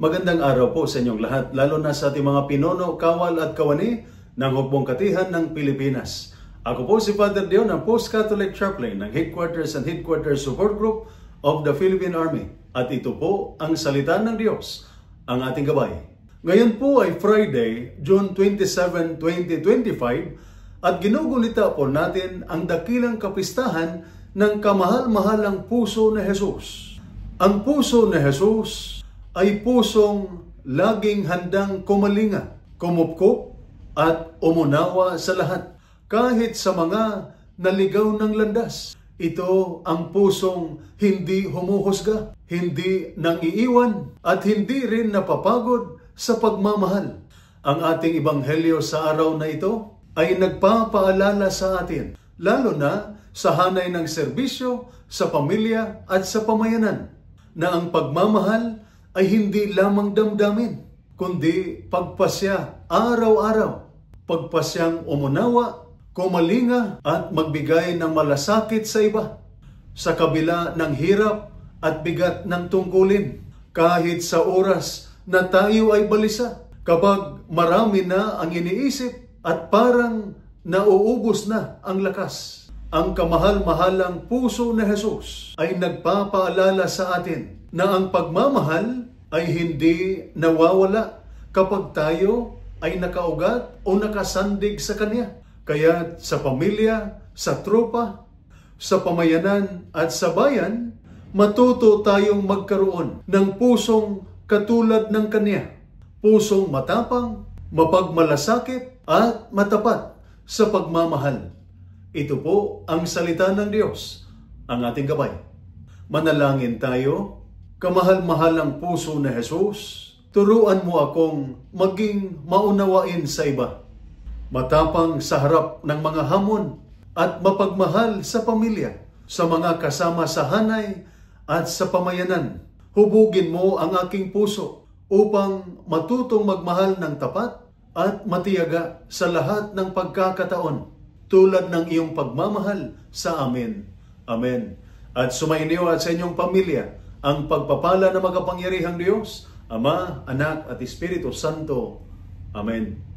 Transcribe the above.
Magandang araw po sa inyong lahat, lalo na sa ating mga pinuno, kawal at kawani ng Hukbong Katihan ng Pilipinas. Ako po si Father Dion, ang Post-Catholic Chaplain ng Headquarters and Headquarters Support Group of the Philippine Army. At ito po ang salita ng Diyos, ang ating gabay. Ngayon po ay Friday, June 27, 2025 at ginugulita po natin ang dakilang kapistahan ng kamahal-mahalang puso ni Jesus. Ang puso ni Jesus ay pusong laging handang kumalinga, kumupkop at umunawa sa lahat, kahit sa mga naligaw ng landas. Ito ang pusong hindi humuhusga, hindi nangiiwan, at hindi rin napapagod sa pagmamahal. Ang ating ebanghelyo sa araw na ito ay nagpapaalala sa atin, lalo na sa hanay ng serbisyo, sa pamilya at sa pamayanan, na ang pagmamahal ay hindi lamang damdamin, kundi pagpasya araw-araw. Pagpasyang umunawa, kumalinga at magbigay ng malasakit sa iba, sa kabila ng hirap at bigat ng tungkulin, kahit sa oras na tayo ay balisa, kapag marami na ang iniisip at parang nauubos na ang lakas. Ang kamahal-mahalang puso ni Jesus ay nagpapaalala sa atin na ang pagmamahal ay hindi nawawala kapag tayo ay nakaugat o nakasandig sa Kanya. Kaya sa pamilya, sa tropa, sa pamayanan at sa bayan, matuto tayong magkaroon ng pusong katulad ng Kanya. Pusong matapang, mapagmalasakit at matapat sa pagmamahal. Ito po ang salita ng Diyos, ang ating gabay. Manalangin tayo. Kamahal-mahalang puso ni Jesus, turuan mo akong maging maunawain sa iba, matapang sa harap ng mga hamon at mapagmahal sa pamilya, sa mga kasama sa hanay at sa pamayanan. Hubugin mo ang aking puso upang matutong magmahal ng tapat at matiyaga sa lahat ng pagkakataon, tulad ng iyong pagmamahal sa amin. Amen. At sumainyo at sa inyong pamilya ang pagpapala ng makapangyarihang Diyos, Ama, Anak at Espiritu Santo. Amen.